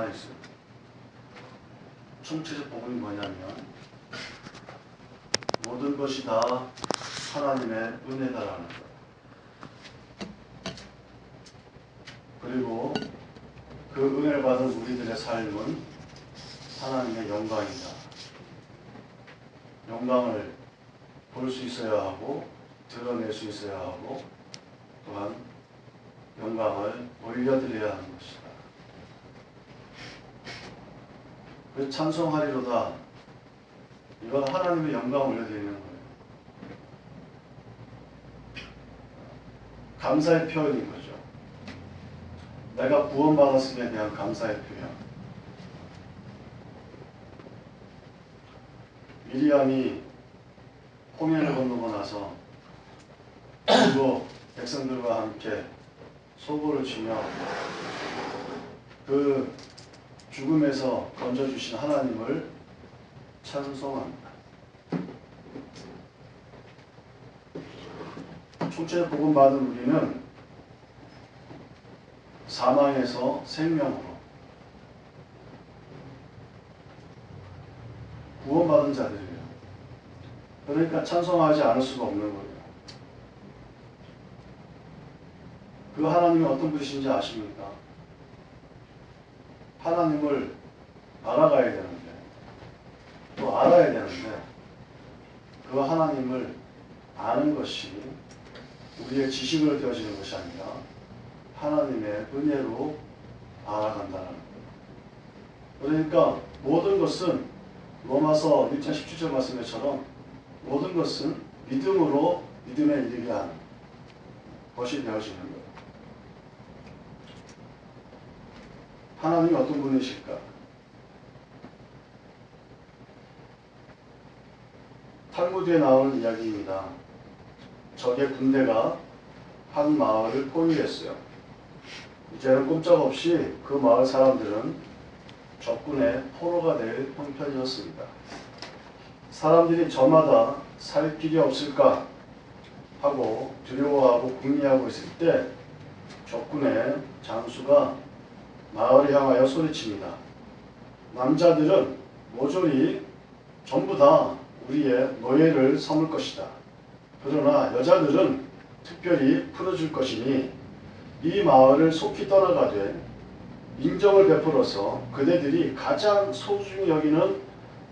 하나 있어요. 총체적 복음이 뭐냐면 모든 것이 다 하나님의 은혜다라는 거예요. 그리고 그 은혜를 받은 우리들의 삶은 하나님의 영광이다. 영광을 볼 수 있어야 하고 드러낼 수 있어야 하고 또한 영광을 올려드려야 하는 것이다. 그 찬송하리로다. 이건 하나님의 영광을 올려드리는 거예요. 감사의 표현인 거죠. 내가 구원받았음에 대한 감사의 표현. 미리암이 홍해를 건너고 나서 그리고 백성들과 함께 소고를 치며 그 죽음에서 건져주신 하나님을 찬송합니다. 총체적 복음 받은 우리는 사망에서 생명으로 구원받은 자들이에요. 그러니까 찬송하지 않을 수가 없는 거예요. 그 하나님이 어떤 분이신지 아십니까? 하나님을 알아가야 되는데 또 알아야 되는데 그 하나님을 아는 것이 우리의 지식으로 되어지는 것이 아니라 하나님의 은혜로 알아간다는 거예요. 그러니까 모든 것은 로마서 1장 17절 말씀처럼 모든 것은 믿음으로 믿음에 이르게 하는 것이 되어지는 거예요. 하나님이 어떤 분이실까? 탈무드에 나오는 이야기입니다. 적의 군대가 한 마을을 포위했어요. 이제는 꼼짝없이 그 마을 사람들은 적군의 포로가 될 형편이었습니다. 사람들이 저마다 살 길이 없을까 하고 두려워하고 궁리하고 있을 때 적군의 장수가 마을을 향하여 소리칩니다. 남자들은 모조리 전부 다 우리의 노예를 삼을 것이다. 그러나 여자들은 특별히 풀어줄 것이니 이 마을을 속히 떠나가되 인정을 베풀어서 그대들이 가장 소중히 여기는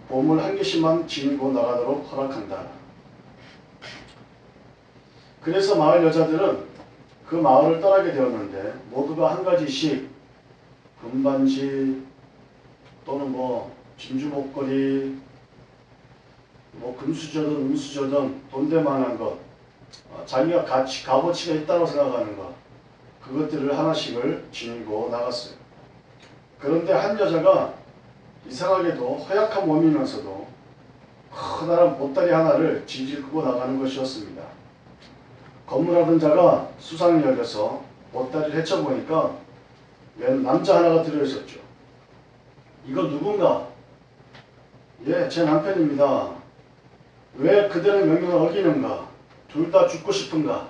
보물 한 개씩만 지니고 나가도록 허락한다. 그래서 마을 여자들은 그 마을을 떠나게 되었는데 모두가 한 가지씩 금반지 또는 진주 목걸이 금수저든 은수저든 돈 될 만한 것 자기가 값어치가 있다고 생각하는 것 그것들을 하나씩을 지니고 나갔어요. 그런데 한 여자가 이상하게도 허약한 몸이면서도 커다란 보따리 하나를 질질 끄고 나가는 것이었습니다. 건물하던 자가 수상히 여겨서 보따리를 헤쳐보니까 웬 남자 하나가 들어있었죠. 이거 누군가? 예, 제 남편입니다. 왜 그대의 명령을 어기는가? 둘 다 죽고 싶은가?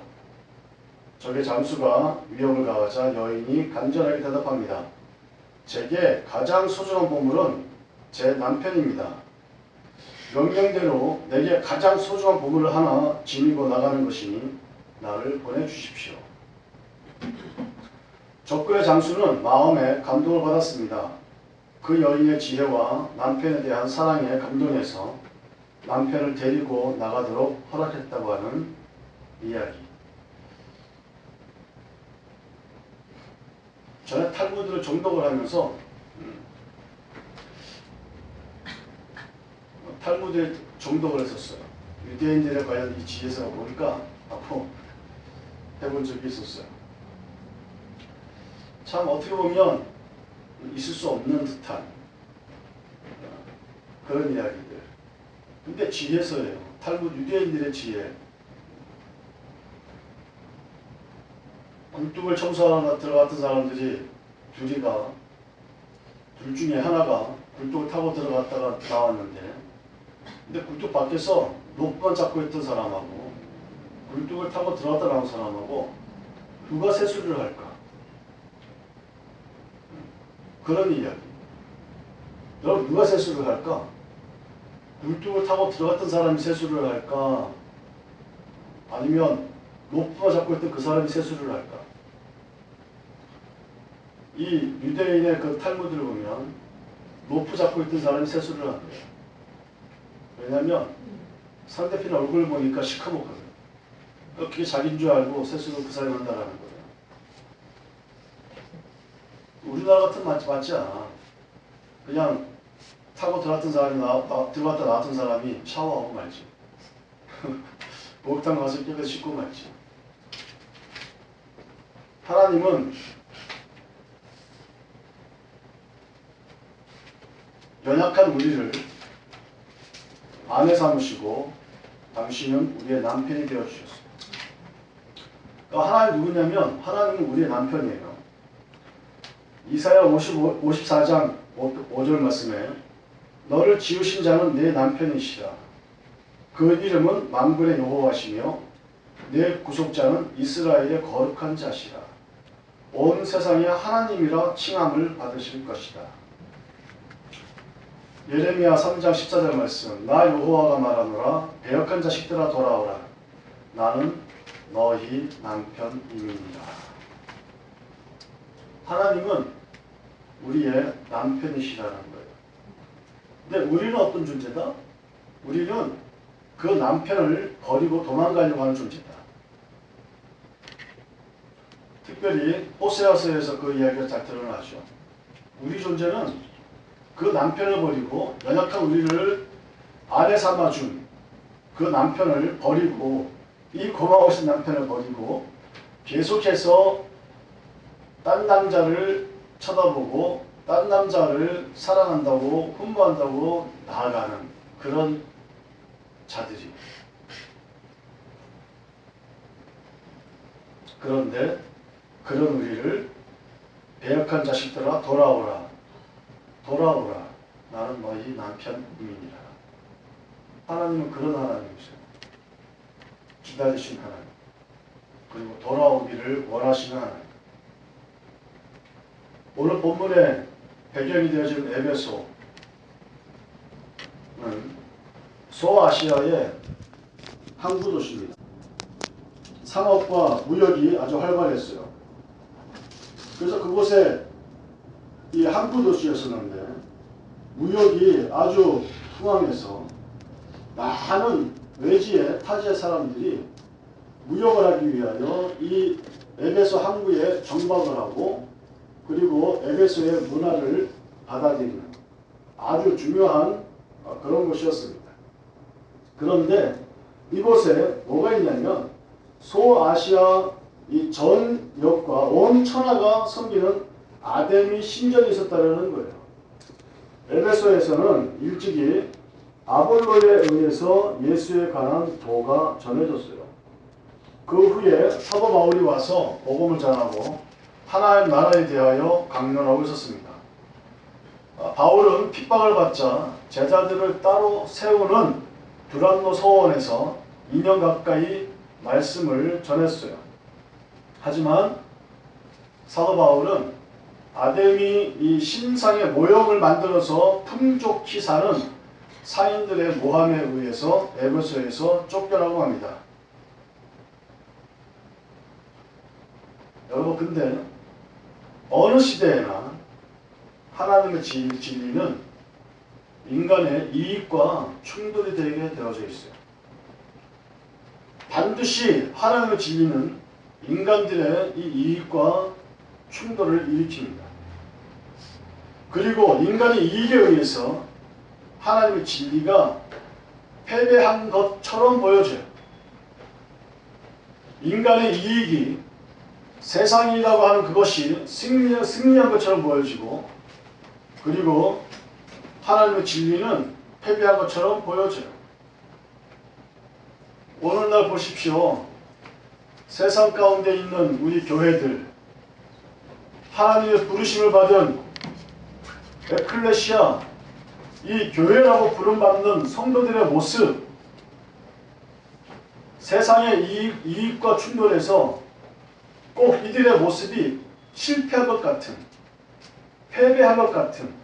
적의 장수가 위협을 가하자 여인이 간절하게 대답합니다. 제게 가장 소중한 보물은 제 남편입니다. 명령대로 내게 가장 소중한 보물을 하나 지니고 나가는 것이니 나를 보내주십시오. 적군의 장수는 마음에 감동을 받았습니다. 그 여인의 지혜와 남편에 대한 사랑에 감동해서 남편을 데리고 나가도록 허락했다고 하는 이야기. 저는 탈무드를 정독을 하면서 탈무드에 정독을 했었어요. 유대인들에 관련 이 지혜서가 뭘까 하고 해본 적이 있었어요. 참 어떻게 보면 있을 수 없는 듯한 그런 이야기들. 근데 지혜서예요. 탈무드 유대인들의 지혜. 굴뚝을 청소하러 들어갔던 사람들이 둘 중에 하나가 굴뚝을 타고 들어갔다가 나왔는데 근데 굴뚝 밖에서 로프만 잡고 있던 사람하고 굴뚝을 타고 들어갔다 나온 사람하고 누가 세수를 할까? 그런 이야기. 여러분 누가 세수를 할까? 굴뚝을 타고 들어갔던 사람이 세수를 할까? 아니면 로프가 잡고 있던 그 사람이 세수를 할까? 이 유대인의 그 탈무드를 보면 로프 잡고 있던 사람이 세수를 하는 거예요. 왜냐하면 상대편 얼굴을 보니까 시커멓거든. 그게 자기인 줄 알고 세수를 그 사람이 한다라는 거예요. 우리나라 같은 맞지 않아. 그냥 타고 들어갔던 사람이 들어갔다 나왔던 사람이 샤워하고 말지. 목욕탕 가서 깨끗이 씻고 말지. 하나님은 연약한 우리를 아내 삼으시고 당신은 우리의 남편이 되어주셨습니다. 그러니까 하나님 누구냐면 하나님은 우리의 남편이에요. 이사야 54장 5절 말씀에 너를 지으신 자는 내 남편이시라. 그 이름은 만군의 여호와시며 내 구속자는 이스라엘의 거룩한 자시라. 온 세상의 하나님이라 칭함을 받으실 것이다. 예레미야 3장 14절 말씀 나 여호와가 말하노라 배역한 자식들아 돌아오라 나는 너희 남편이니라. 하나님은 우리의 남편이시라는 거예요. 근데 우리는 어떤 존재다? 우리는 그 남편을 버리고 도망가려고 하는 존재다. 특별히 호세아서에서 그 이야기가 잘 드러나죠. 우리 존재는 그 남편을 버리고 연약한 우리를 아내 삼아준 그 남편을 버리고 이 고마우신 남편을 버리고 계속해서 딴 남자를 쳐다보고 딴 남자를 사랑한다고 흠모한다고 나아가는 그런 자들이. 그런데 그런 우리를 배역한 자식들아 돌아오라. 돌아오라. 나는 너희 남편이니라. 하나님은 그런 하나님이세요. 기다리신 하나님. 그리고 돌아오기를 원하시는 하나님. 오늘 본문의 배경이 되어진 에베소는 소아시아의 항구 도시입니다. 상업과 무역이 아주 활발했어요. 그래서 그곳에 이 항구 도시였었는데 무역이 아주 풍황해서 많은 외지의 타지의 사람들이 무역을 하기 위하여 이 에베소 항구에 정박을 하고 그리고 에베소의 문화를 받아들이는 아주 중요한 그런 곳이었습니다. 그런데 이곳에 뭐가 있냐면 소아시아 이 전역과 온 천하가 섬기는 아데미 신전이 있었다는 거예요. 에베소에서는 일찍이 아볼로에 의해서 예수에 관한 도가 전해졌어요. 그 후에 사도 바울이 와서 복음을 전하고 하나님 나라에 대하여 강론하고 있었습니다. 바울은 핍박을 받자 제자들을 따로 세우는 두란노 서원에서 2년 가까이 말씀을 전했어요. 하지만 사도 바울은 아데미 이 신상의 모형을 만들어서 풍족히 사는 상인들의 모함에 의해서 에베소에서 쫓겨나고 합니다. 여러분 근데 어느 시대에나 하나님의 진리는 인간의 이익과 충돌이 되게 되어져 있어요. 반드시 하나님의 진리는 인간들의 이 이익과 충돌을 일으킵니다. 그리고 인간의 이익에 의해서 하나님의 진리가 패배한 것처럼 보여져요. 인간의 이익이 세상이라고 하는 그것이 승리한 것처럼 보여지고 그리고 하나님의 진리는 패배한 것처럼 보여져요. 오늘날 보십시오. 세상 가운데 있는 우리 교회들 하나님의 부르심을 받은 에클레시아 이 교회라고 부름받는 성도들의 모습 세상의 이익과 충돌해서 꼭 이들의 모습이 실패한 것 같은 패배한 것 같은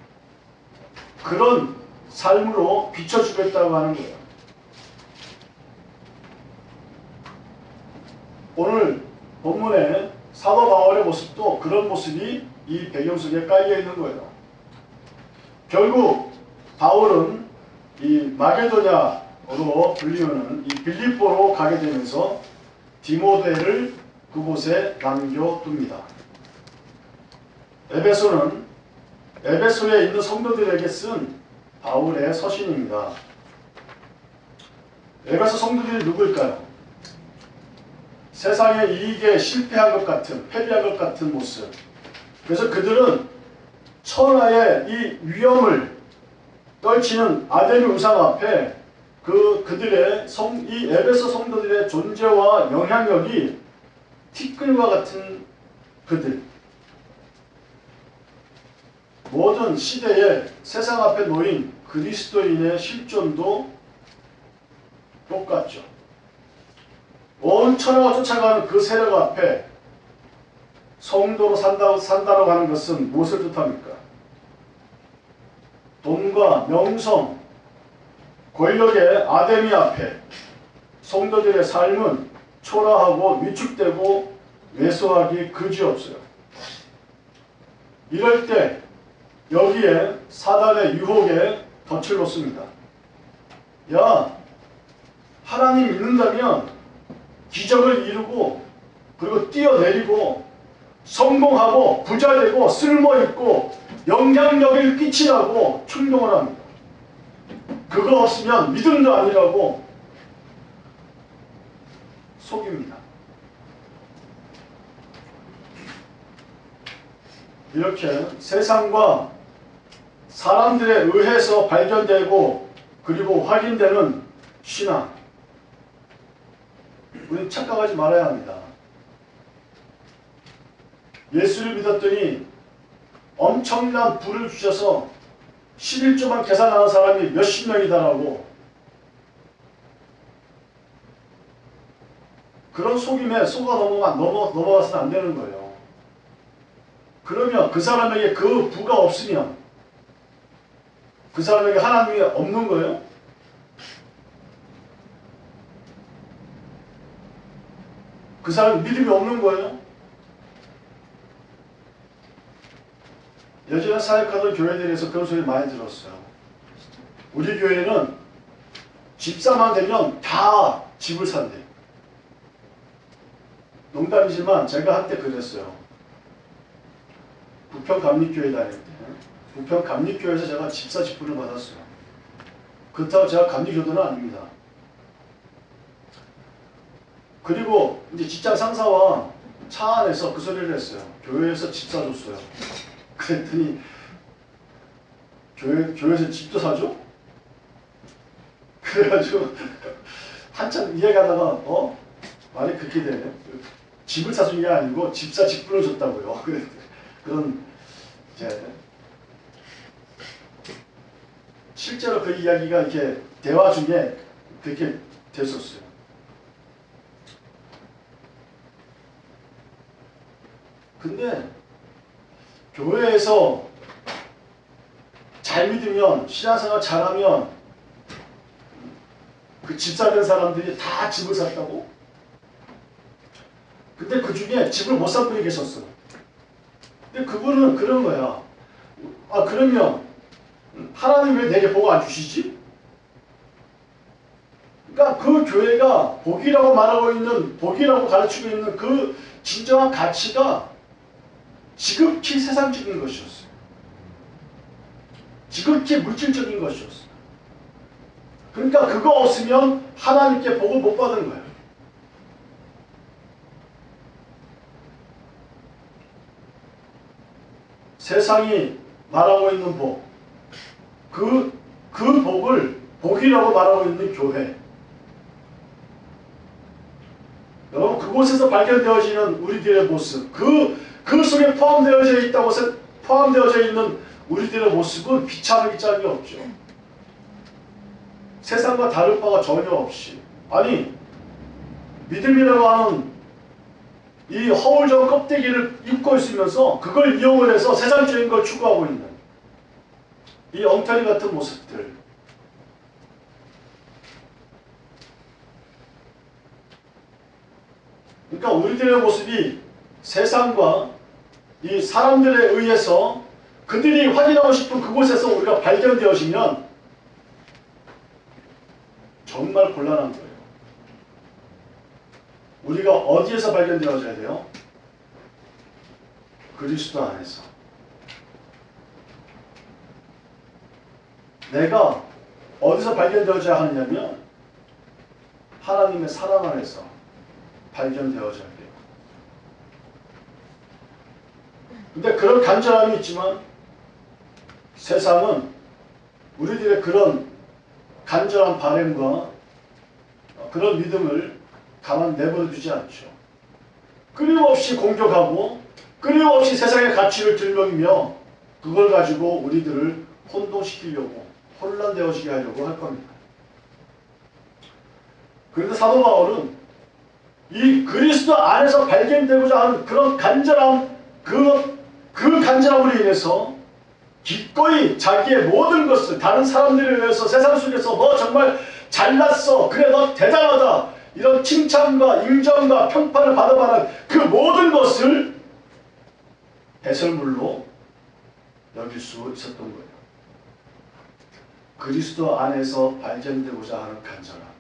그런 삶으로 비춰주겠다고 하는 거예요. 오늘 본문에 사도 바울의 모습도 그런 모습이 이 배경 속에 깔려 있는 거예요. 결국 바울은 이 마게도냐로 불리우는 이 빌립보로 가게 되면서 디모데를 그곳에 남겨둡니다. 에베소는 에베소에 있는 성도들에게 쓴 바울의 서신입니다. 에베소 성도들이 누구일까요? 세상의 이익에 실패한 것 같은, 패배한 것 같은 모습. 그래서 그들은 천하의 이 위험을 떨치는 아데미 우상 앞에 그들의 이 에베소 성도들의 존재와 영향력이 티끌과 같은 그들. 모든 시대에 세상 앞에 놓인 그리스도인의 실존도 똑같죠. 온 천하가 쫓아가는 그 세력 앞에 성도로 산다고 하는 것은 무엇을 뜻합니까? 돈과 명성, 권력의 아데미 앞에 성도들의 삶은 초라하고 위축되고 왜소하기 그지없어요. 이럴 때 여기에 사단의 유혹에 덫을 놓습니다. 야, 하나님 믿는다면 기적을 이루고 그리고 뛰어내리고 성공하고 부자되고 쓸모있고 영향력을 끼치라고 충동을 합니다. 그거 없으면 믿음도 아니라고 속입니다. 이렇게 세상과 사람들에 의해서 발견되고 그리고 확인되는 신앙, 우리는 착각하지 말아야 합니다. 예수를 믿었더니 엄청난 부를 주셔서 11조만 계산하는 사람이 몇십 명이다라고, 그런 속임에 속아 넘어가서는 안 되는 거예요. 그러면 그 사람에게 그 부가 없으면 그 사람에게 하나님이 없는 거예요? 그 사람 믿음이 없는 거예요? 예전에 사역하던 교회들에서 그런 소리 많이 들었어요. 우리 교회는 집사만 되면 다 집을 산대. 농담이지만 제가 한때 그랬어요. 부평 감리교회 다닐 때 부평 감리교회에서 제가 집사 직분을 받았어요. 그렇다고 제가 감리교도는 아닙니다. 그리고 이제 직장 상사와 차 안에서 그 소리를 했어요. 교회에서 집 사줬어요. 그랬더니 교회에서 집도 사줘? 그래가지고 한참 이야기하다가 말이 그렇게 되네. 집을 사준 게 아니고 집사 직분을 줬다고요. 그런 이제 실제로 그 이야기가 이렇게 대화 중에 그렇게 됐었어요. 근데 교회에서 잘 믿으면, 신앙생활 잘하면 그 집사 된 사람들이 다 집을 샀다고? 근데 그 중에 집을 못 산 분이 계셨어. 근데 그분은 그런 거야. 아, 그러면 하나님 왜 내게 복 안 주시지? 그러니까 그 교회가 복이라고 말하고 있는, 복이라고 가르치고 있는 그 진정한 가치가 지극히 세상적인 것이었어요. 지극히 물질적인 것이었어요. 그러니까 그거 없으면 하나님께 복을 못 받은 거예요. 세상이 말하고 있는 복, 그 복을 복이라고 말하고 있는 교회. 여러분, 그곳에서 발견되어지는 우리들의 모습, 그 속에 포함되어져 있는 우리들의 모습은 비참하기 짝이 없죠. 세상과 다를 바가 전혀 없이, 아니 믿음이라고 하는 이 허울적 껍데기를 입고 있으면서 그걸 이용을 해서 세상적인 걸 추구하고 있는, 이 엉터리 같은 모습들, 그러니까 우리들의 모습이 세상과 이 사람들에 의해서 그들이 확인하고 싶은 그곳에서 우리가 발견되어지면 정말 곤란한 거예요. 우리가 어디에서 발견되어져야 돼요? 그리스도 안에서. 내가 어디서 발견되어져야 하느냐면 하나님의 사랑 안에서 발견되어져야 돼요. 근데 그런 간절함이 있지만 세상은 우리들의 그런 간절한 바램과 그런 믿음을 가만 내버려두지 않죠. 끊임없이 공격하고 끊임없이 세상의 가치를 들먹이며 그걸 가지고 우리들을 혼동시키려고 혼란되어지게 하려고 할 겁니다. 그런데 사도 바울은 이 그리스도 안에서 발견되고자 하는 그런 간절함, 그 간절함으로 인해서 기꺼이 자기의 모든 것을 다른 사람들에 의해서 세상 속에서 너 정말 잘났어, 그래 너 대단하다, 이런 칭찬과 인정과 평판을 받아가는 그 모든 것을 배설물로 여길 수 있었던 거예요. 그리스도 안에서 발견되고자 하는 간절함.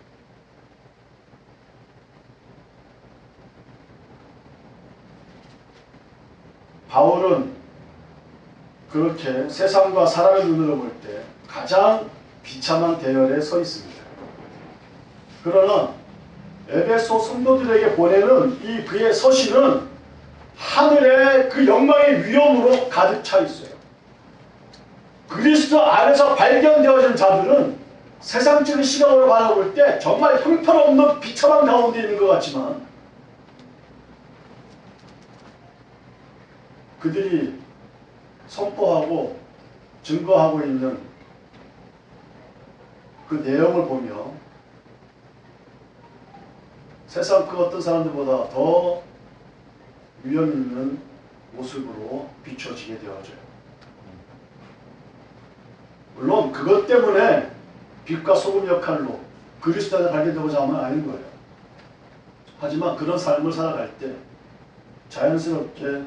바울은 그렇게 세상과 사람의 눈으로 볼 때 가장 비참한 대열에 서 있습니다. 그러나 에베소 성도들에게 보내는 이 그의 서신은 하늘의 그 영광의 위엄으로 가득 차 있어요. 그리스도 안에서 발견되어진 자들은 세상적인 시각으로 바라볼 때 정말 형편없는 비참한 가운데 있는 것 같지만 그들이 선포하고 증거하고 있는 그 내용을 보며 세상 그 어떤 사람들보다 더 위험 있는 모습으로 비춰지게 되어져요. 물론 그것 때문에 빛과 소금 역할로 그리스도 안에 발견되고자 하면 아닌 거예요. 하지만 그런 삶을 살아갈 때 자연스럽게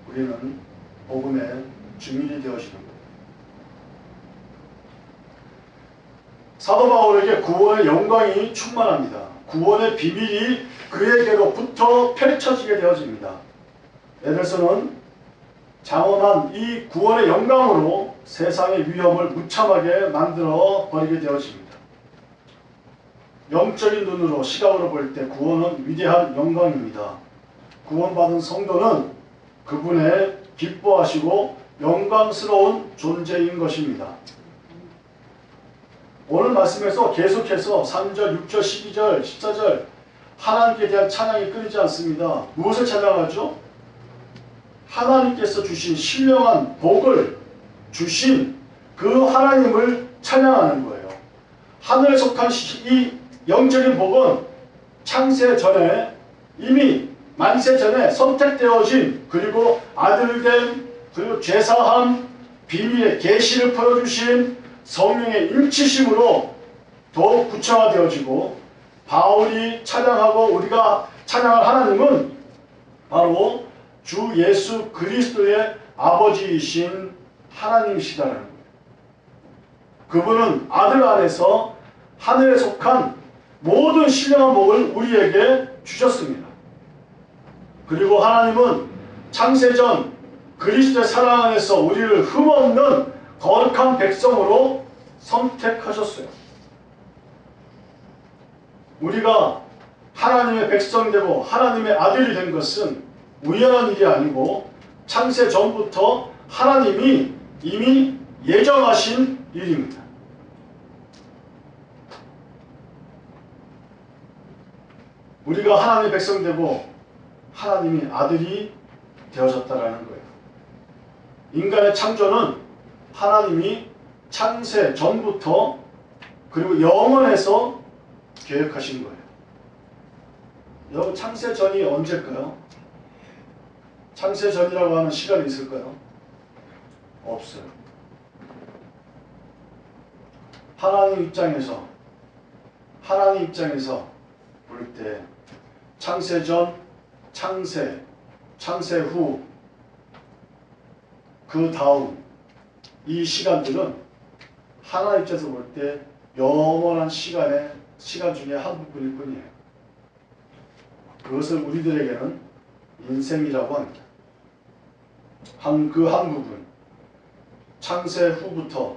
우리는 복음의 증인이 되어지는 거예요. 사도 바울에게 구원의 영광이 충만합니다. 구원의 비밀이 그에게로부터 펼쳐지게 되어집니다. 에베소는 장엄한 이 구원의 영광으로 세상의 위험을 무참하게 만들어 버리게 되어집니다. 영적인 눈으로 시각으로 볼 때 구원은 위대한 영광입니다. 구원받은 성도는 그분의 기뻐하시고 영광스러운 존재인 것입니다. 오늘 말씀에서 계속해서 3절, 6절, 12절, 14절 하나님께 대한 찬양이 끊이지 않습니다. 무엇을 찬양하죠? 하나님께서 주신 신령한 복을 주신 그 하나님을 찬양하는 거예요. 하늘에 속한 이 영적인 복은 창세 전에 이미 만세 전에 선택되어진 그리고 아들된 그리고 죄사함 비밀의 계시를 풀어주신 성령의 인치심으로 더욱 구체화되어지고 바울이 찬양하고 우리가 찬양할 하나님은 바로 주 예수 그리스도의 아버지이신 하나님이시다라는 거예요. 그분은 아들 안에서 하늘에 속한 모든 신령한 복을 우리에게 주셨습니다. 그리고 하나님은 창세전 그리스도의 사랑 안에서 우리를 흠없는 거룩한 백성으로 선택하셨어요. 우리가 하나님의 백성이 되고 하나님의 아들이 된 것은 우연한 일이 아니고 창세 전부터 하나님이 이미 예정하신 일입니다. 우리가 하나님의 백성이 되고 하나님이 아들이 되어졌다라는 거예요. 인간의 창조는 하나님이 창세 전부터 그리고 영원에서 계획하신 거예요. 여러분 창세 전이 언제일까요? 창세 전이라고 하는 시간이 있을까요? 없어요. 하나님 입장에서 볼 때 창세 전, 창세 후, 그 다음 이 시간들은 하나님 입장에서 볼 때 영원한 시간 중에 한 부분일 뿐이에요. 그것을 우리들에게는 인생이라고 합니다. 한 부분, 창세부터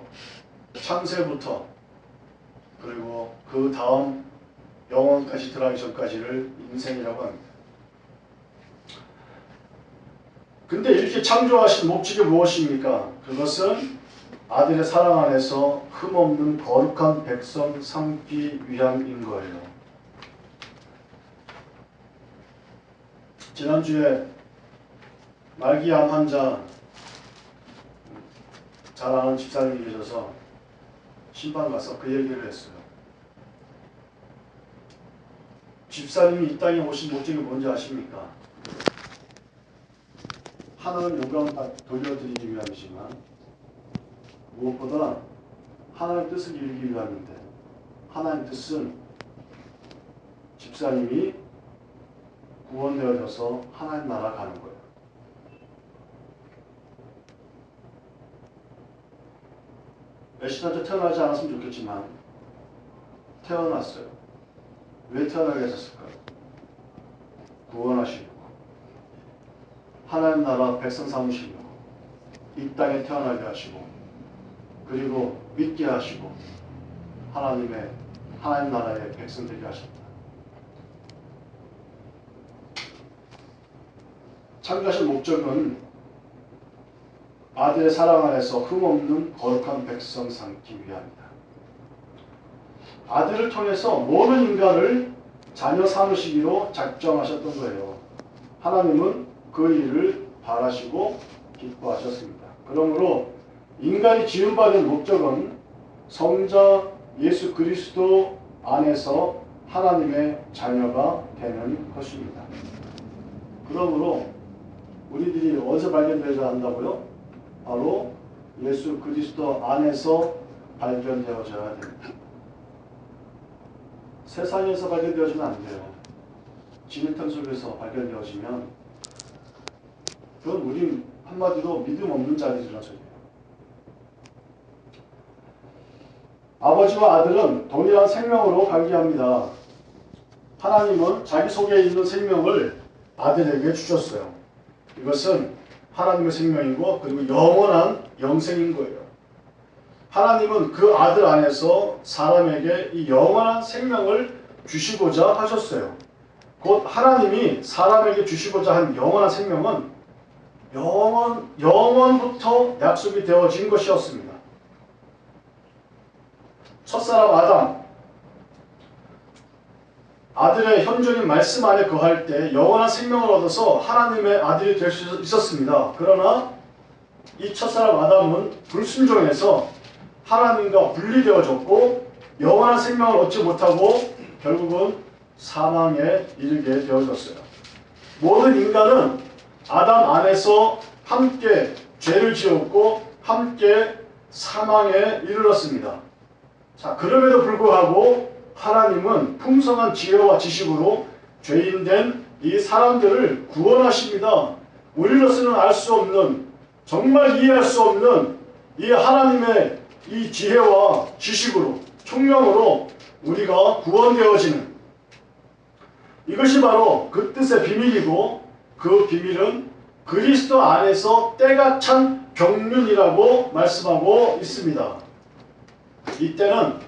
그리고 그 다음 영원까지 들어가기 전까지를 인생이라고 합니다. 근데 이렇게 창조하신 목적이 무엇입니까? 그것은 아들의 사랑 안에서 흠없는 거룩한 백성 삼기 위함인 거예요. 지난주에 말기암 환자 잘 아는 집사님이 계셔서 신방 가서 그 얘기를 했어요. 집사님이 이 땅에 오신 목적이 뭔지 아십니까? 하나님 영광을 돌려드리기 위함이지만 무엇보다 하나님의 뜻을 이루기 위함인데, 하나님의 뜻은 집사님이 구원되어져서 하나님 나라 가는 거예요. 메시나도 태어나지 않았으면 좋겠지만 태어났어요. 왜 태어나게 하셨을까요? 구원하시려고, 하나님 나라 백성 삼으시려고, 이 땅에 태어나게 하시고, 그리고 믿게 하시고 하나님 나라의 백성 되게 하셨다. 창조하신 목적은 아들의 사랑 안에서 흠없는 거룩한 백성 삼기 위함이다. 아들을 통해서 모든 인간을 자녀 삼으시기로 작정하셨던 거예요. 하나님은 그 일을 바라시고 기뻐하셨습니다. 그러므로 인간이 지음받은 목적은 성자 예수 그리스도 안에서 하나님의 자녀가 되는 것입니다. 그러므로 우리들이 어디서 발견되어야 한다고요? 바로 예수 그리스도 안에서 발견되어져야 됩니다. 세상에서 발견되어지면 안 돼요. 진흙탕 속에서 발견되어지면 그건 우린 한마디로 믿음 없는 자들이라는 소리예요. 아버지와 아들은 동일한 생명으로 관계합니다. 하나님은 자기 속에 있는 생명을 아들에게 주셨어요. 이것은 하나님의 생명이고 그리고 영원한 영생인 거예요. 하나님은 그 아들 안에서 사람에게 이 영원한 생명을 주시고자 하셨어요. 곧 하나님이 사람에게 주시고자 한 영원한 생명은 영원부터 약속이 되어진 것이었습니다. 첫사람 아담, 아들의 현존인 말씀 안에 거할 때 영원한 생명을 얻어서 하나님의 아들이 될 수 있었습니다. 그러나 이 첫사람 아담은 불순종해서 하나님과 분리되어졌고 영원한 생명을 얻지 못하고 결국은 사망에 이르게 되어졌어요. 모든 인간은 아담 안에서 함께 죄를 지었고 함께 사망에 이르렀습니다. 자, 그럼에도 불구하고 하나님은 풍성한 지혜와 지식으로 죄인된 이 사람들을 구원하십니다. 우리로서는 알 수 없는, 정말 이해할 수 없는 이 하나님의 이 지혜와 지식으로, 총명으로 우리가 구원되어지는, 이것이 바로 그 뜻의 비밀이고, 그 비밀은 그리스도 안에서 때가 찬 경륜이라고 말씀하고 있습니다. 이때는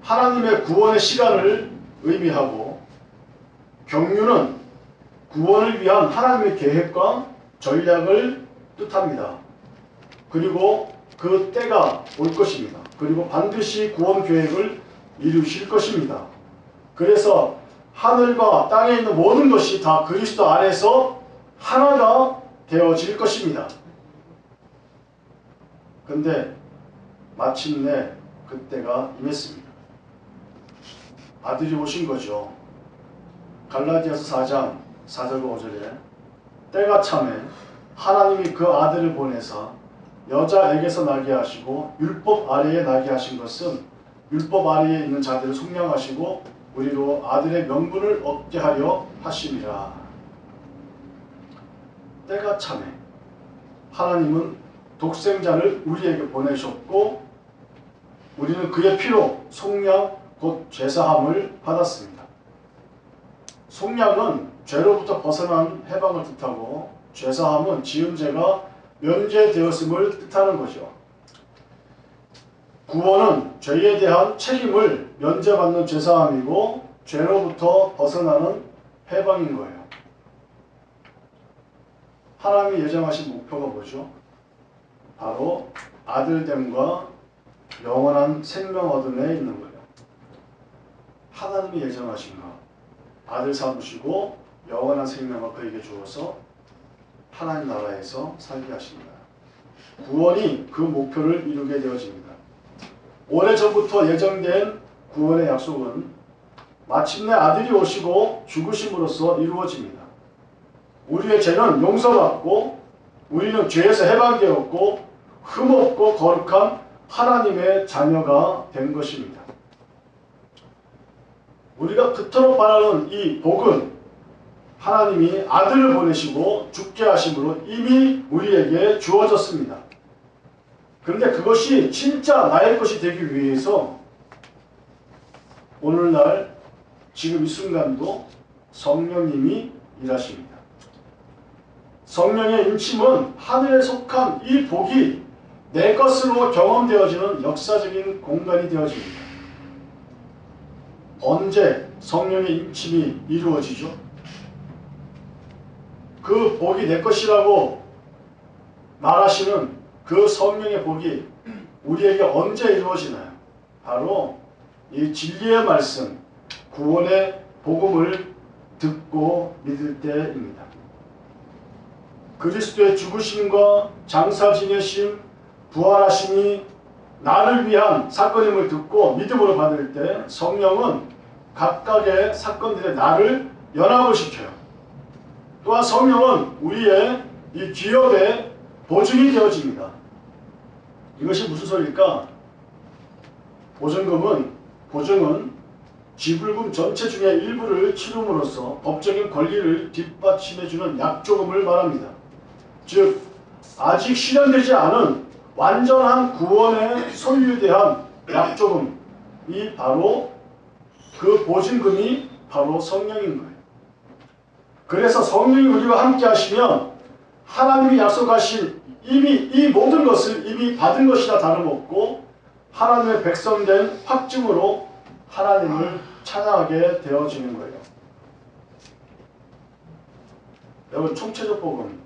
하나님의 구원의 시간을 의미하고, 경륜은 구원을 위한 하나님의 계획과 전략을 뜻합니다. 그리고 그 때가 올 것입니다. 그리고 반드시 구원 계획을 이루실 것입니다. 그래서 하늘과 땅에 있는 모든 것이 다 그리스도 안에서 하나가 되어질 것입니다. 근데 마침내 그때가 임했습니다. 아들이 오신 거죠. 갈라디아서 4장 4절과 5절에 때가 참에 하나님이 그 아들을 보내사 여자에게서 나게 하시고 율법 아래에 나게 하신 것은 율법 아래에 있는 자들을 속량하시고 우리로 아들의 명분을 얻게 하려 하심이라. 때가 차네. 하나님은 독생자를 우리에게 보내셨고 우리는 그의 피로 속량 곧 죄사함을 받았습니다. 속량은 죄로부터 벗어난 해방을 뜻하고 죄사함은 지은 죄가 면제되었음을 뜻하는 거죠. 구원은 죄에 대한 책임을 면제받는 죄사함이고 죄로부터 벗어나는 해방인 거예요. 하나님이 예정하신 목표가 뭐죠? 바로 아들됨과 영원한 생명 얻음에 있는 거예요. 하나님이 예정하신 것, 아들 삼으시고 영원한 생명을 그에게 주어서 하나님 나라에서 살게 하십니다. 구원이 그 목표를 이루게 되어집니다. 오래전부터 예정된 구원의 약속은 마침내 아들이 오시고 죽으심으로써 이루어집니다. 우리의 죄는 용서받고 우리는 죄에서 해방되었고 흠없고 거룩한 하나님의 자녀가 된 것입니다. 우리가 그토록 바라는 이 복은 하나님이 아들을 보내시고 죽게 하심으로 이미 우리에게 주어졌습니다. 그런데 그것이 진짜 나의 것이 되기 위해서 오늘날 지금 이 순간도 성령님이 일하십니다. 성령의 인침은 하늘에 속한 이 복이 내 것으로 경험되어지는 역사적인 공간이 되어집니다. 언제 성령의 인침이 이루어지죠? 그 복이 내 것이라고 말하시는 그 성령의 복이 우리에게 언제 이루어지나요? 바로 이 진리의 말씀, 구원의 복음을 듣고 믿을 때입니다. 그리스도의 죽으심과 장사 지내심, 부활하심이 나를 위한 사건임을 듣고 믿음으로 받을 때 성령은 각각의 사건들의 나를 연합을 시켜요. 또한 성령은 우리의 이 기업의 보증이 되어집니다. 이것이 무슨 소리일까? 보증은 지불금 전체 중에 일부를 치름으로써 법적인 권리를 뒷받침해주는 약조금을 말합니다. 즉 아직 실현되지 않은 완전한 구원의 소유에 대한 약조금이 바로 그 보증금이 바로 성령인 거예요. 그래서 성령이 우리와 함께 하시면 하나님이 약속하신 이미 이 모든 것을 이미 받은 것이나 다름없고 하나님의 백성된 확증으로 하나님을 찬양하게 되어지는 거예요. 여러분 총체적 복음은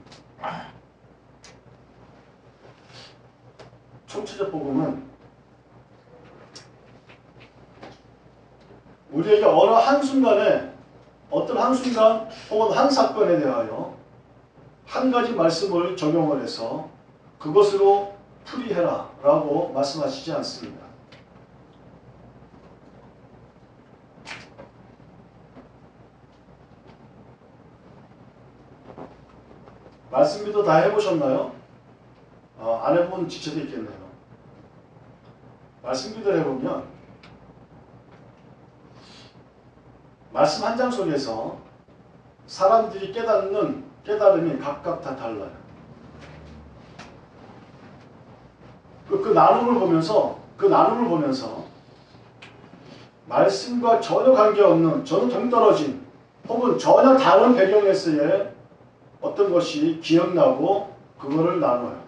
우리에게 어느 한순간에 어떤 한순간 혹은 한 사건에 대하여 한 가지 말씀을 적용을 해서 그것으로 풀이해라 라고 말씀하시지 않습니다. 말씀기도 다 해보셨나요? 안 해본 지체도 있겠네요. 말씀기도를 해보면 말씀 한 장 속에서 사람들이 깨달음이 각각 다 달라요. 그 나눔을 보면서 말씀과 전혀 관계없는 전혀 동떨어진 혹은 전혀 다른 배경에서의 어떤 것이 기억나고 그거를 나눠요.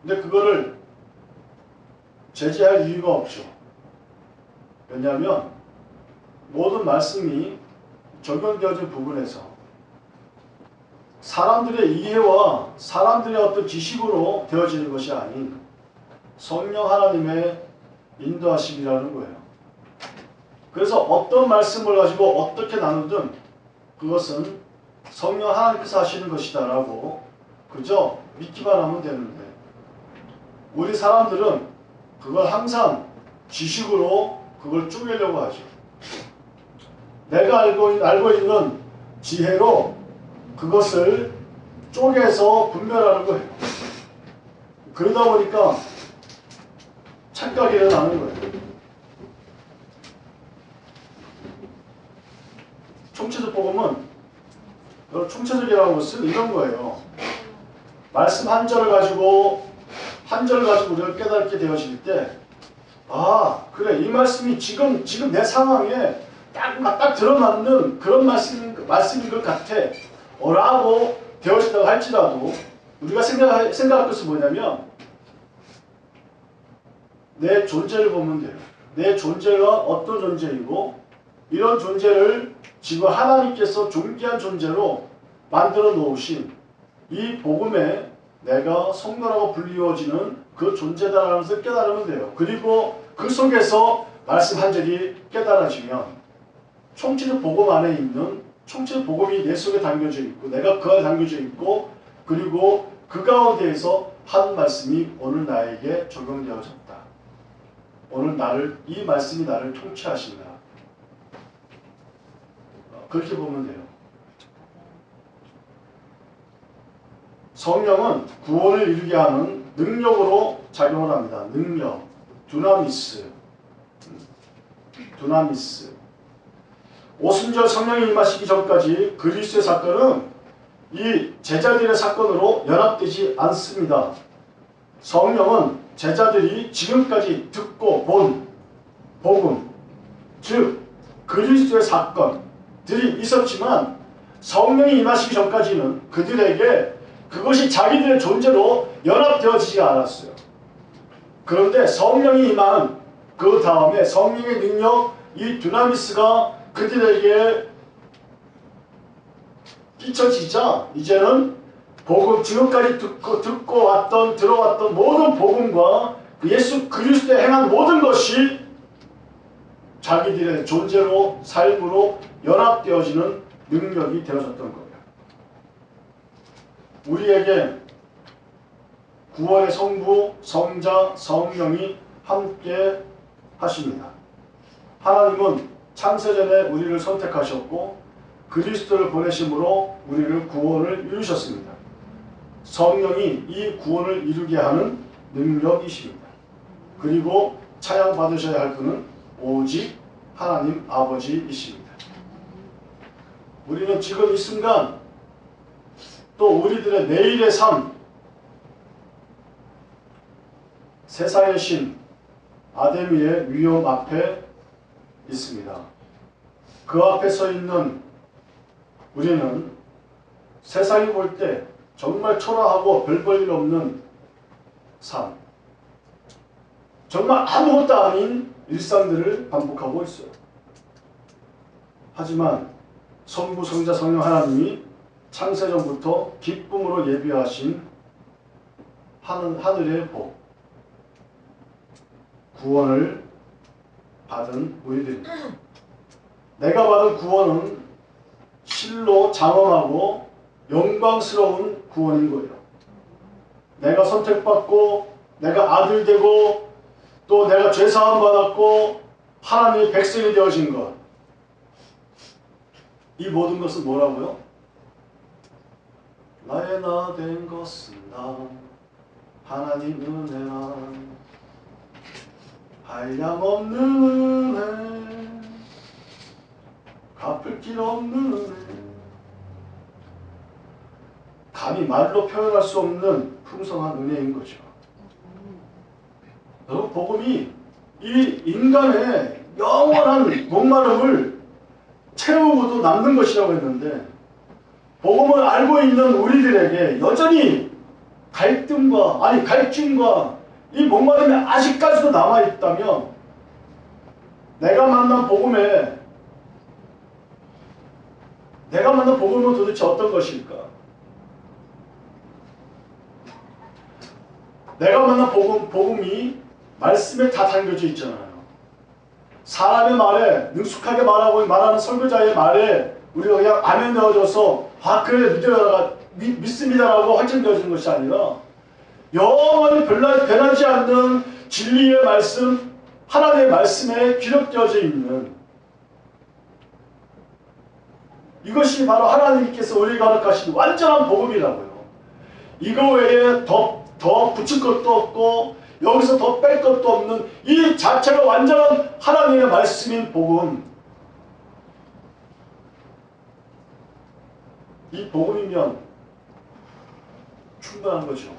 근데 그거를 제지할 이유가 없죠. 왜냐하면 모든 말씀이 적용되어진 부분에서 사람들의 이해와 사람들의 어떤 지식으로 되어지는 것이 아닌 성령 하나님의 인도하심이라는 거예요. 그래서 어떤 말씀을 가지고 어떻게 나누든 그것은 성령 하나님께서 하시는 것이다 라고 그저 믿기만 하면 되는데 우리 사람들은 그걸 항상 지식으로 그걸 쪼개려고 하죠. 내가 알고 있는 지혜로 그것을 쪼개서 분별하는 거예요. 그러다 보니까 착각이 일어나는 거예요. 총체적 복음은 총체적이라는 것은 이런 거예요. 말씀 한 절을 가지고 우리가 깨닫게 되어질 때, 아, 그래, 이 말씀이 지금 내 상황에 딱 들어맞는 그런 말씀인 것 같아. 라고 되어진다고 할지라도, 우리가 생각할 것은 뭐냐면, 내 존재를 보면 돼요. 내 존재가 어떤 존재이고, 이런 존재를 지금 하나님께서 존귀한 존재로 만들어 놓으신 이 복음에 내가 성도라고 불리워지는 그 존재다라는 것을 깨달으면 돼요. 그리고 그 속에서 말씀 한 절이 깨달아지면 총체적 복음 안에 있는 총체적 복음이 내 속에 담겨져 있고 내가 그 안에 담겨져 있고 그리고 그 가운데에서 한 말씀이 오늘 나에게 적용되어졌다. 오늘 이 말씀이 나를 통치하신다. 그렇게 보면 돼요. 성령은 구원을 이루게 하는 능력으로 작용을 합니다. 능력, 두나미스. 오순절 성령이 임하시기 전까지 그리스도의 사건은 이 제자들의 사건으로 연합되지 않습니다. 성령은 제자들이 지금까지 듣고 본 복음, 즉 그리스도의 사건들이 있었지만 성령이 임하시기 전까지는 그들에게 그것이 자기들의 존재로 연합되어지지 않았어요. 그런데 성령이 임한 그 다음에 성령의 능력, 이 두나미스가 그들에게 끼쳐지자 이제는 복음, 지금까지 듣고 왔던 들어왔던 모든 복음과 예수 그리스도의 행한 모든 것이 자기들의 존재로 삶으로 연합되어지는 능력이 되어졌던 거예요. 우리에게 구원의 성부, 성자, 성령이 함께 하십니다. 하나님은 창세전에 우리를 선택하셨고 그리스도를 보내심으로 우리를 구원을 이루셨습니다. 성령이 이 구원을 이루게 하는 능력이십니다. 그리고 찬양받으셔야 할 분은 오직 하나님 아버지이십니다. 우리는 지금 이 순간 또 우리들의 내일의 삶, 세상의 신 아데미의 위험 앞에 있습니다. 그 앞에 서 있는 우리는 세상이 볼 때 정말 초라하고 별 볼 일 없는 삶, 정말 아무것도 아닌 일상들을 반복하고 있어요. 하지만 성부, 성자, 성령 하나님이 창세전부터 기쁨으로 예비하신 하늘의 복, 구원을 받은 우리들입니다. 내가 받은 구원은 실로 장엄하고 영광스러운 구원인 거예요. 내가 선택받고 내가 아들 되고 또 내가 죄사함 받았고 하나님의 백성이 되어진 것, 이 모든 것은 뭐라고요? 나의 나 된 것은 나 하나님 은혜라 한량없는 은혜 갚을 길 없는 은혜, 감히 말로 표현할 수 없는 풍성한 은혜인 거죠. 여러분, 복음이 이 인간의 영원한 목마름을 채우고도 남는 것이라고 했는데 복음을 알고 있는 우리들에게 여전히 갈증과 이 목마름이 아직까지도 남아있다면 내가 만난 복음은 도대체 어떤 것일까? 내가 만난 복음이 말씀에 다 담겨져 있잖아요. 사람의 말에 능숙하게 말하는 설교자의 말에 우리가 그냥 아멘 넣어줘서 그래 믿습니다라고 확정되어지는 것이 아니라 영원히 변하지 않는 진리의 말씀, 하나님의 말씀에 기록되어져 있는 이것이 바로 하나님께서 우리에게 허락하신 완전한 복음이라고요. 이거 외에 더 붙일 것도 없고 여기서 더 뺄 것도 없는 이 자체가 완전한 하나님의 말씀인 복음. 이 복음이면 충분한 거죠.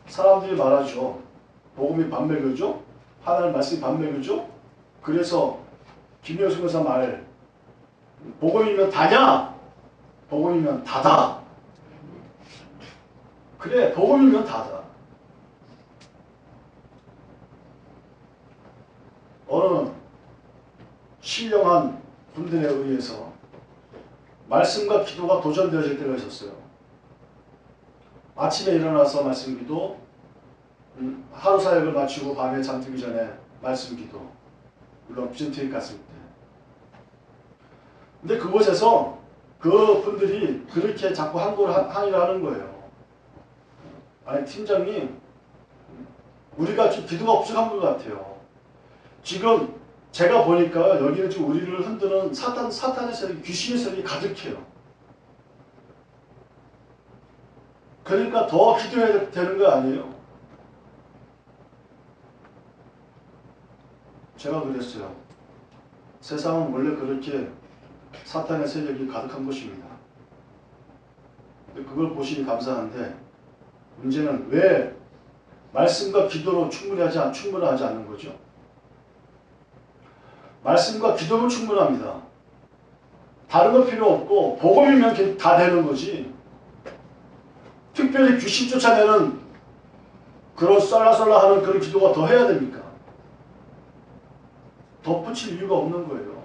사람들이 말하죠. 복음이 반매교죠? 하나님 말씀이 반매교죠? 그래서 김효승 교사 말, 복음이면 다냐? 복음이면 다다. 그래, 복음이면 다다. 어느 신령한 분들에 의해서 말씀과 기도가 도전되어질 때가 있었어요. 아침에 일어나서 말씀 기도, 하루 사역을 마치고 밤에 잠들기 전에 말씀 기도, 물론 비전트에 갔을 때. 근데 그곳에서 그 분들이 그렇게 자꾸 항의를 하는 거예요. 아니 팀장님, 우리가 좀 기도가 부족한 것 같아요. 지금 제가 보니까 여기는 지금 우리를 흔드는 사탄의 세력이, 귀신의 세력이 가득해요. 그러니까 더 기도해야 되는 거 아니에요? 제가 그랬어요. 세상은 원래 그렇게 사탄의 세력이 가득한 것입니다. 그걸 보시니 감사한데 문제는 왜 말씀과 기도로 충분하지 않는 거죠? 말씀과 기도는 충분합니다. 다른 거 필요 없고 복음이면 다 되는 거지. 특별히 귀신 쫓아내는 그런 썰라썰라하는 그런 기도가 더 해야 됩니까? 덧붙일 이유가 없는 거예요.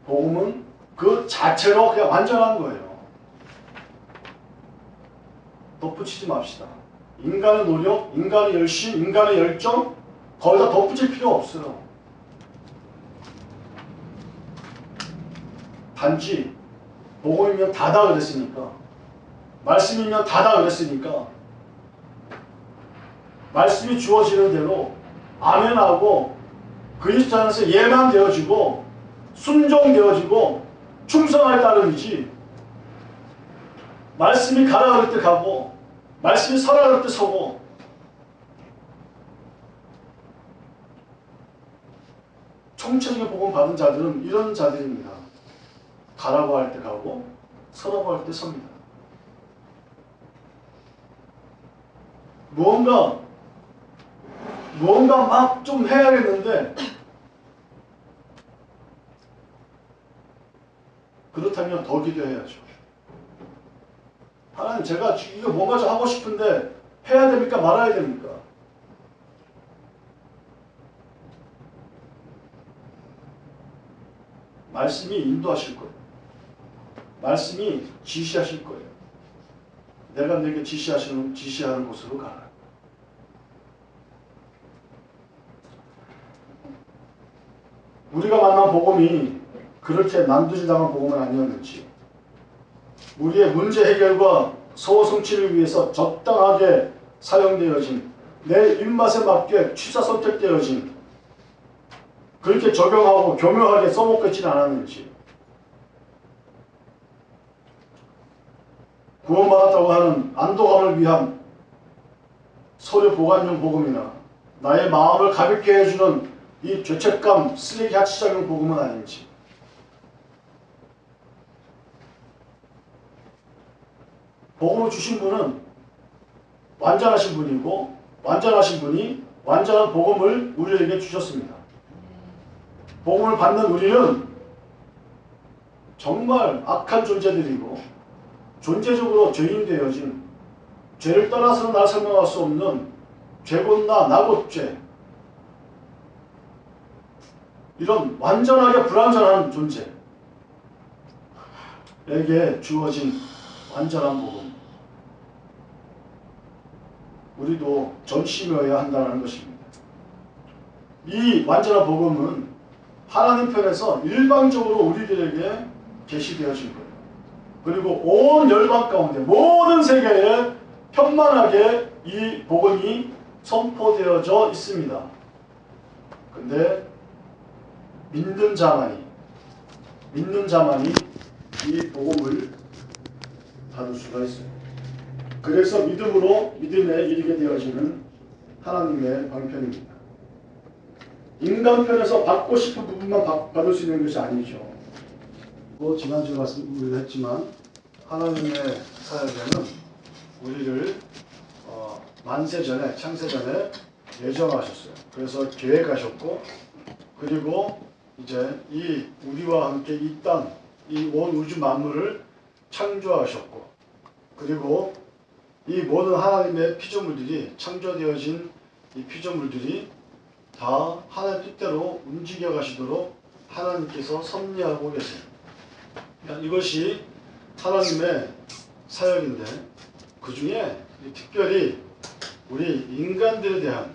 복음은 그 자체로 그냥 완전한 거예요. 덧붙이지 맙시다. 인간의 노력, 인간의 열심, 인간의 열정 거기다 덧붙일 필요 없어요. 단지 복음이면 다다 그랬으니까, 말씀이면 다다 그랬으니까 말씀이 주어지는 대로 아멘하고 그리스도 안에서 예만되어지고 순종되어지고 충성할 따름이지, 말씀이 가라 그럴 때 가고 말씀이 서라 그럴 때 서고. 총체적인 복음 받은 자들은 이런 자들입니다. 가라고 할 때 가고 서라고 할 때 섭니다. 무언가 막 좀 해야겠는데, 그렇다면 더 기도해야죠. 하나님, 제가 이거 뭔가 좀 하고 싶은데 해야 됩니까? 말아야 됩니까? 말씀이 인도하실 거예요. 말씀이 지시하실 거예요. 내가 내게 지시하는 곳으로 가라. 우리가 만난 복음이 그렇게 난두질당한 복음은 아니었는지, 우리의 문제 해결과 소호 성취를 위해서 적당하게 사용되어진, 내 입맛에 맞게 취사 선택되어진, 그렇게 적용하고 교묘하게 써먹지는 않았는지, 구원받았다고 하는 안도감을 위한 서류 보관용 복음이나 나의 마음을 가볍게 해주는 이 죄책감 쓰레기 하치작용 복음은 아닌지. 복음을 주신 분은 완전하신 분이고, 완전하신 분이 완전한 복음을 우리에게 주셨습니다. 복음을 받는 우리는 정말 악한 존재들이고 존재적으로 죄인 되어진, 죄를 떠나서는 날 설명할 수 없는 죄곤나 나봇죄, 이런 완전하게 불완전한 존재에게 주어진 완전한 복음, 우리도 전심이어야 한다는 것입니다. 이 완전한 복음은 하나님 편에서 일방적으로 우리들에게 계시되어진 거예요. 그리고 온 열방 가운데 모든 세계에 편만하게 이 복음이 선포되어져 있습니다. 근데 믿는 자만이 이 복음을 받을 수가 있어요. 그래서 믿음에 이르게 되어지는 하나님의 방편입니다. 인간 편에서 받고 싶은 부분만 받을 수 있는 것이 아니죠. 지난주에 말씀드렸지만 하나님의 사역에는 우리를 만세 전에, 창세 전에 예정하셨어요. 그래서 계획하셨고, 그리고 이제 이 우리와 함께 이 땅, 이 온 우주 만물을 창조하셨고, 그리고 이 모든 하나님의 피조물들이, 창조되어진 이 피조물들이 다 하나님 뜻대로 움직여 가시도록 하나님께서 섭리하고 계세요. 이것이 하나님의 사역인데, 그 중에 특별히 우리 인간들에 대한,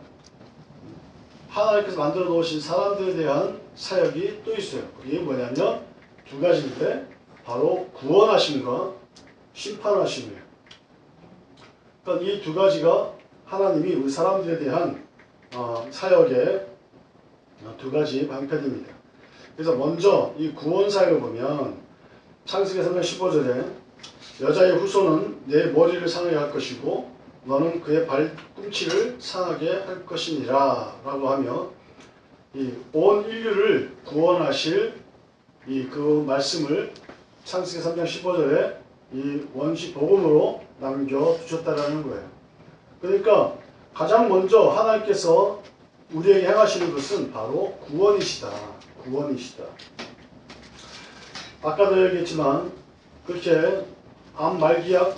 하나님께서 만들어 놓으신 사람들에 대한 사역이 또 있어요. 그게 뭐냐면 두 가지인데, 바로 구원하심과 심판하심이에요. 그러니까 이 두 가지가 하나님이 우리 사람들에 대한 사역의 두 가지 방편입니다. 그래서 먼저 이 구원 사역을 보면 창세기 3장 15절에 여자의 후손은 내 머리를 상하게 할 것이고 너는 그의 발꿈치를 상하게 할 것이니라 라고 하며 이 온 인류를 구원하실 그 말씀을 창세기 3장 15절에 이 원시 복음으로 남겨두셨다라는 거예요. 그러니까 가장 먼저 하나님께서 우리에게 행하시는 것은 바로 구원이시다. 구원이시다. 아까도 얘기했지만 그렇게 암 말기약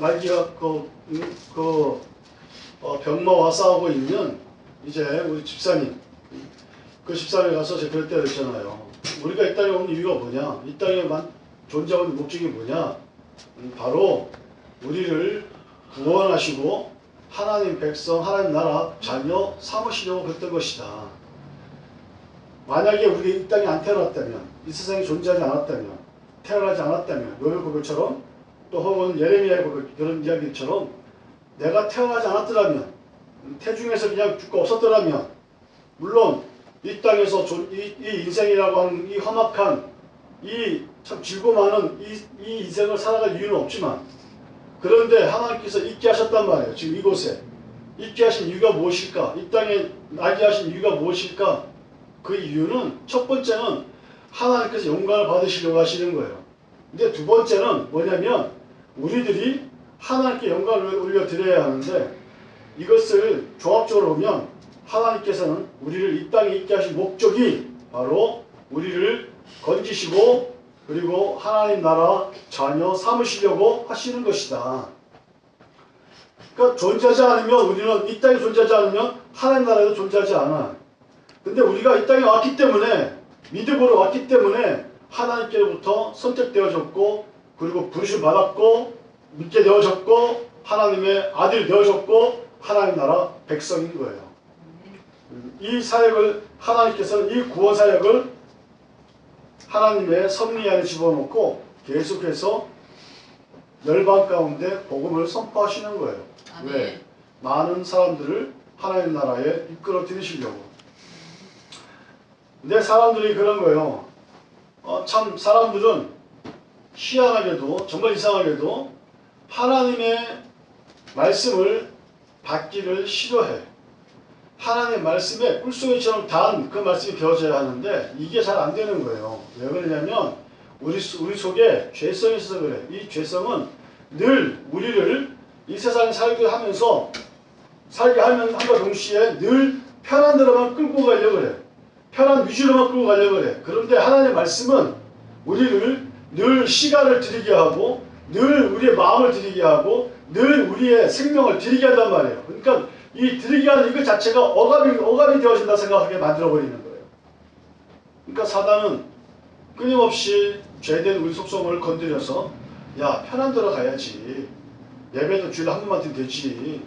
병마와 싸우고 있는 이제 우리 집사님, 그 집사람에 가서 제가 그럴 때 그랬잖아요. 우리가 이 땅에 온 이유가 뭐냐? 이 땅에만 존재하는 목적이 뭐냐? 바로 우리를 구원하시고 하나님 백성, 하나님 나라 자녀 삼으시려고 그랬던 것이다. 만약에 우리가 이 땅에 안 태어났다면, 이 세상에 존재하지 않았다면, 태어나지 않았다면, 요엘 고백처럼 또 혹은 예레미야의 고백, 그런 이야기처럼 내가 태어나지 않았더라면, 태중에서 그냥 죽고 없었더라면, 물론 이 땅에서 이 인생이라고 하는 이 험악한, 이 참 질고 많은 이 인생을 살아갈 이유는 없지만, 그런데 하나님께서 있게 하셨단 말이에요. 지금 이곳에 있게 하신 이유가 무엇일까? 이 땅에 나게 하신 이유가 무엇일까? 그 이유는 첫 번째는 하나님께서 영광을 받으시려고 하시는 거예요. 근데 두 번째는 뭐냐면 우리들이 하나님께 영광을 올려드려야 하는데, 이것을 종합적으로 보면 하나님께서는 우리를 이 땅에 있게 하신 목적이 바로 우리를 건지시고 그리고 하나님 나라 자녀 삼으시려고 하시는 것이다. 그러니까 존재하지 않으면, 우리는 이 땅에 존재하지 않으면 하나님 나라에도 존재하지 않아. 근데 우리가 이 땅에 왔기 때문에, 믿음으로 왔기 때문에 하나님께로부터 선택되어졌고, 그리고 부르심 받았고, 믿게 되어졌고, 하나님의 아들이 되어졌고, 하나님 나라 백성인 거예요. 이 사역을 하나님께서는, 이 구원 사역을 하나님의 섭리 안에 집어넣고 계속해서 열방 가운데 복음을 선포하시는 거예요. 아멘. 왜? 많은 사람들을 하나님 나라에 이끌어 들이시려고. 근데 사람들이 그런 거예요. 참 사람들은 희한하게도, 정말 이상하게도 하나님의 말씀을 받기를 싫어해. 하나님의 말씀에 꿀송이처럼 단 그 말씀이 되어져야 하는데 이게 잘 안 되는 거예요. 왜 그러냐면 우리 속에 죄성이 있어서 그래. 이 죄성은 늘 우리를 이 세상에 살게 하면서, 살게 하면 한과 동시에 늘 편한 데로만 끌고 가려고 그래. 편한 위주로만 끌고 가려고 그래. 그런데 하나님의 말씀은 우리를 늘 시간을 들이게 하고, 늘 우리의 마음을 들이게 하고, 늘 우리의 생명을 들이게 한단 말이에요. 그러니까 이 들이게 하는 이것 자체가 억압이 되어진다 생각하게 만들어버리는 거예요. 그러니까 사단은 끊임없이 죄된 우리 속성을 건드려서, 야, 편한 데로 가야지. 예배도 주일에 한 번만 드리면 되지.